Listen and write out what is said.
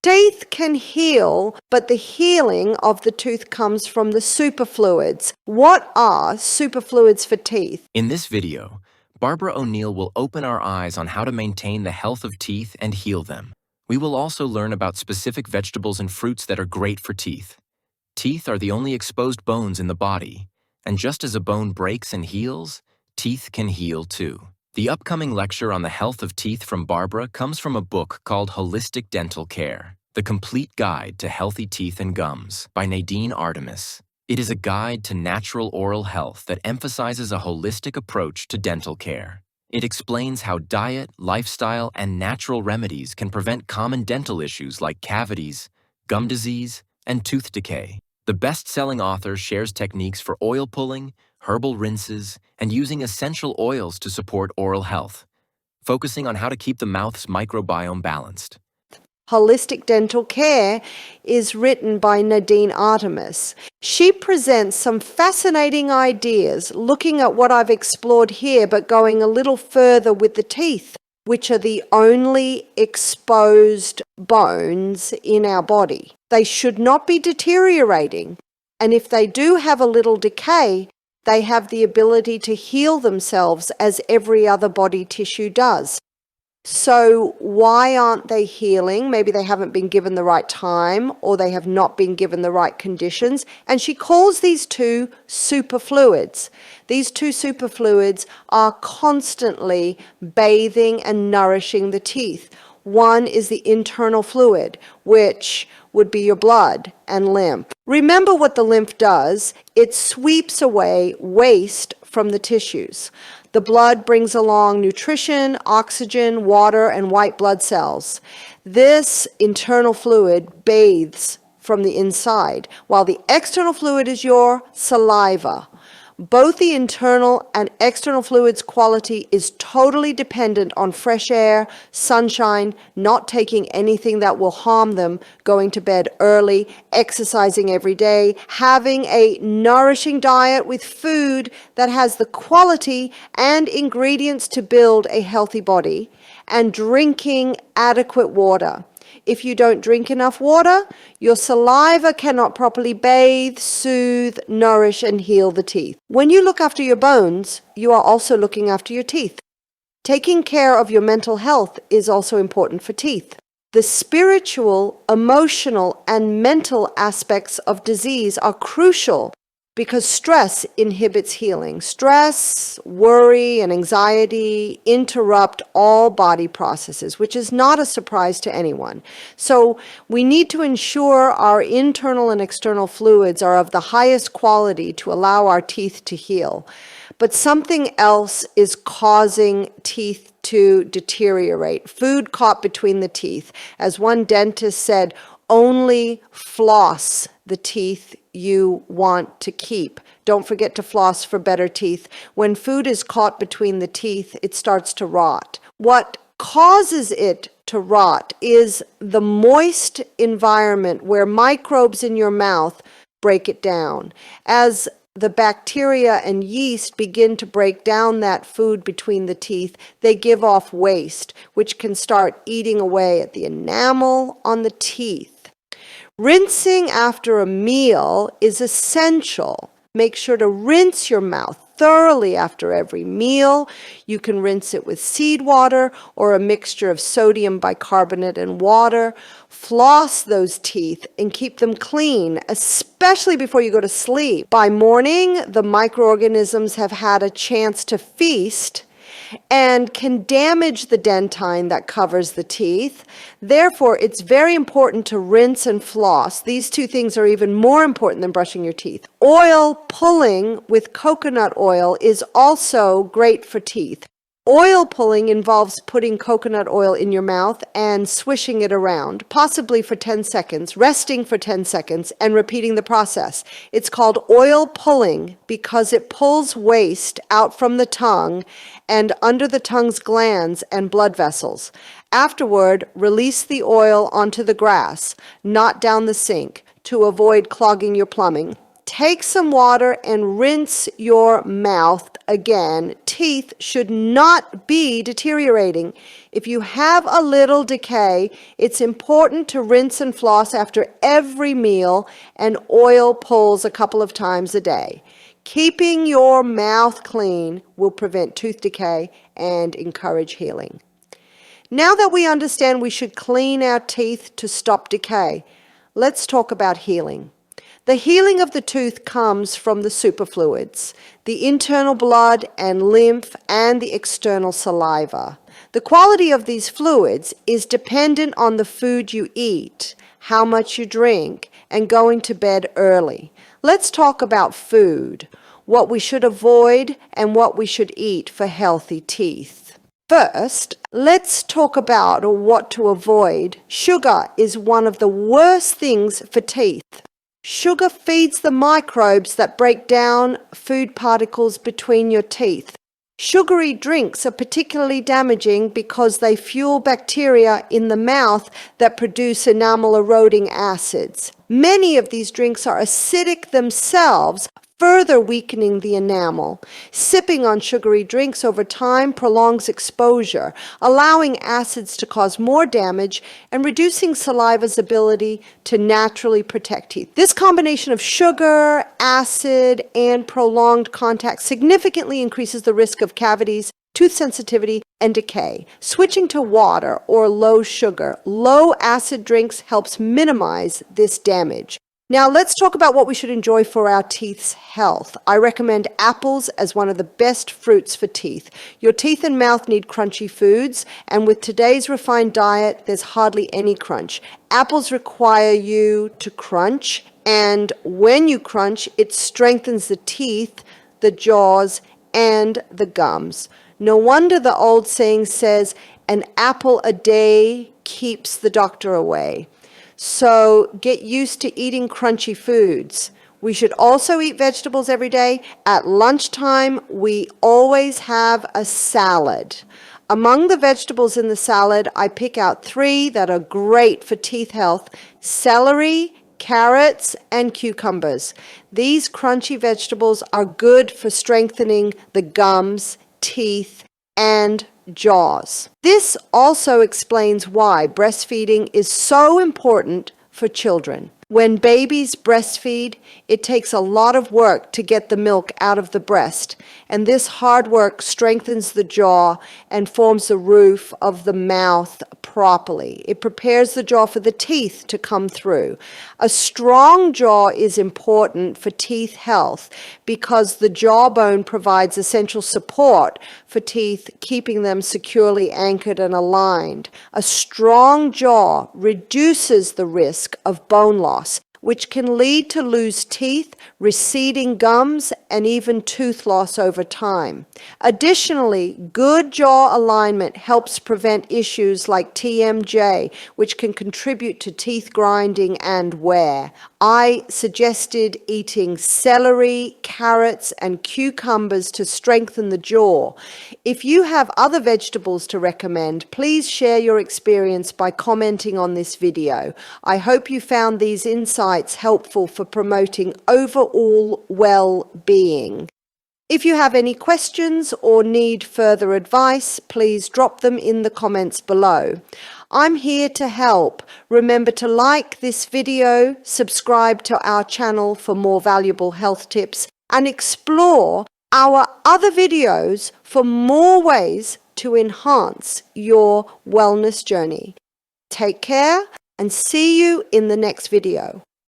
Teeth can heal, but the healing of the tooth comes from the superfluids. What are superfluids for teeth? In this video, Barbara O'Neill will open our eyes on how to maintain the health of teeth and heal them. We will also learn about specific vegetables and fruits that are great for teeth. Teeth are the only exposed bones in the body, and just as a bone breaks and heals, teeth can heal too. The upcoming lecture on the health of teeth from Barbara comes from a book called Holistic Dental Care: The Complete Guide to Healthy Teeth and Gums by Nadine Artemis. It is a guide to natural oral health that emphasizes a holistic approach to dental care. It explains how diet, lifestyle, and natural remedies can prevent common dental issues like cavities, gum disease, and tooth decay. The best-selling author shares techniques for oil pulling, herbal rinses, and using essential oils to support oral health, focusing on how to keep the mouth's microbiome balanced. Holistic Dental Care is written by Nadine Artemis. She presents some fascinating ideas, looking at what I've explored here, but going a little further with the teeth, which are the only exposed bones in our body. They should not be deteriorating, and if they do have a little decay, they have the ability to heal themselves as every other body tissue does. So why aren't they healing? Maybe they haven't been given the right time, or they have not been given the right conditions. And she calls these two superfluids. These two superfluids are constantly bathing and nourishing the teeth. One is the internal fluid, which would be your blood and lymph. Remember what the lymph does. It sweeps away waste from the tissues. The blood brings along nutrition, oxygen, water, and white blood cells. This internal fluid bathes from the inside, while the external fluid is your saliva. Both the internal and external fluids quality is totally dependent on fresh air, sunshine, not taking anything that will harm them, going to bed early, exercising every day, having a nourishing diet with food that has the quality and ingredients to build a healthy body, and drinking adequate water. If you don't drink enough water, your saliva cannot properly bathe, soothe, nourish, and heal the teeth. When you look after your bones, you are also looking after your teeth. Taking care of your mental health is also important for teeth. The spiritual, emotional, and mental aspects of disease are crucial because stress inhibits healing. Stress, worry, and anxiety interrupt all body processes, which is not a surprise to anyone. So we need to ensure our internal and external fluids are of the highest quality to allow our teeth to heal. But something else is causing teeth to deteriorate. Food caught between the teeth. As one dentist said, only floss the teeth you want to keep. Don't forget to floss for better teeth. When food is caught between the teeth, it starts to rot. What causes it to rot is the moist environment where microbes in your mouth break it down. As the bacteria and yeast begin to break down that food between the teeth, they give off waste, which can start eating away at the enamel on the teeth. Rinsing after a meal is essential. Make sure to rinse your mouth thoroughly after every meal. You can rinse it with seawater or a mixture of sodium bicarbonate and water. Floss those teeth and keep them clean, especially before you go to sleep. By morning, the microorganisms have had a chance to feast and can damage the dentine that covers the teeth. Therefore, it's very important to rinse and floss. These two things are even more important than brushing your teeth. Oil pulling with coconut oil is also great for teeth. Oil pulling involves putting coconut oil in your mouth and swishing it around, possibly for 10 seconds, resting for 10 seconds, and repeating the process. It's called oil pulling because it pulls waste out from the tongue and under the tongue's glands and blood vessels. Afterward, release the oil onto the grass, not down the sink, to avoid clogging your plumbing. Take some water and rinse your mouth again. Teeth should not be deteriorating. If you have a little decay, it's important to rinse and floss after every meal and oil pulls a couple of times a day. Keeping your mouth clean will prevent tooth decay and encourage healing. Now that we understand we should clean our teeth to stop decay, let's talk about healing. The healing of the tooth comes from the superfluids, the internal blood and lymph, and the external saliva. The quality of these fluids is dependent on the food you eat, how much you drink, and going to bed early. Let's talk about food, what we should avoid, and what we should eat for healthy teeth. First, let's talk about what to avoid. Sugar is one of the worst things for teeth. Sugar feeds the microbes that break down food particles between your teeth. Sugary drinks are particularly damaging because they fuel bacteria in the mouth that produce enamel-eroding acids. Many of these drinks are acidic themselves, further weakening the enamel. Sipping on sugary drinks over time prolongs exposure, allowing acids to cause more damage and reducing saliva's ability to naturally protect teeth. This combination of sugar, acid, and prolonged contact significantly increases the risk of cavities, tooth sensitivity, and decay. Switching to water or low sugar, low acid drinks helps minimize this damage. Now let's talk about what we should enjoy for our teeth's health. I recommend apples as one of the best fruits for teeth. Your teeth and mouth need crunchy foods, and with today's refined diet, there's hardly any crunch. Apples require you to crunch, and when you crunch, it strengthens the teeth, the jaws, and the gums. No wonder the old saying says, "An apple a day keeps the doctor away." So get used to eating crunchy foods. We should also eat vegetables every day. At lunchtime, we always have a salad. Among the vegetables in the salad, I pick out 3 that are great for teeth health: celery, carrots, and cucumbers. These crunchy vegetables are good for strengthening the gums, teeth, and jaws. This also explains why breastfeeding is so important for children. When babies breastfeed, it takes a lot of work to get the milk out of the breast, and this hard work strengthens the jaw and forms the roof of the mouth properly. It prepares the jaw for the teeth to come through. A strong jaw is important for teeth health because the jawbone provides essential support for teeth, keeping them securely anchored and aligned. A strong jaw reduces the risk of bone loss, which can lead to loose teeth, receding gums, and even tooth loss over time. Additionally, good jaw alignment helps prevent issues like TMJ, which can contribute to teeth grinding and wear. I suggested eating celery, carrots, and cucumbers to strengthen the jaw. If you have other vegetables to recommend, please share your experience by commenting on this video. I hope you found these insights helpful for promoting overall well-being. If you have any questions or need further advice, please drop them in the comments below. I'm here to help. Remember to like this video, subscribe to our channel for more valuable health tips, and explore our other videos for more ways to enhance your wellness journey. Take care and see you in the next video.